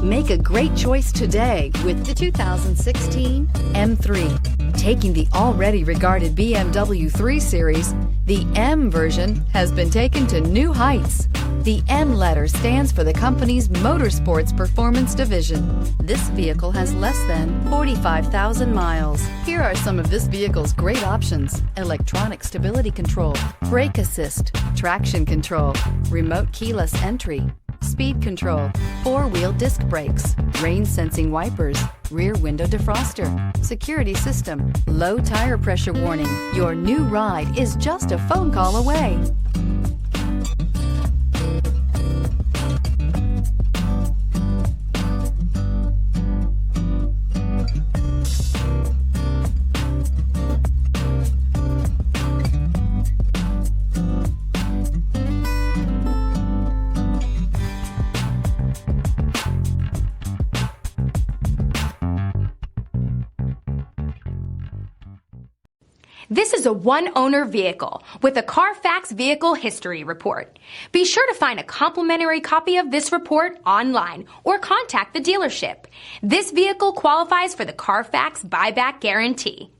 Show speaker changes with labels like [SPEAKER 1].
[SPEAKER 1] Make a great choice today with the 2016 M3. Taking the already regarded BMW 3 Series, the M version has been taken to new heights. The M letter stands for the company's Motorsports Performance Division. This vehicle has less than 45,000 miles. Here are some of this vehicle's great options: electronic stability control, brake assist, traction control, remote keyless entry, speed control, four-wheel disc brakes, rain sensing wipers, rear window defroster, security system, low tire pressure warning. Your new ride is just a phone call away.
[SPEAKER 2] This is a one-owner vehicle with a Carfax Vehicle History Report. Be sure to find a complimentary copy of this report online or contact the dealership. This vehicle qualifies for the Carfax Buyback Guarantee.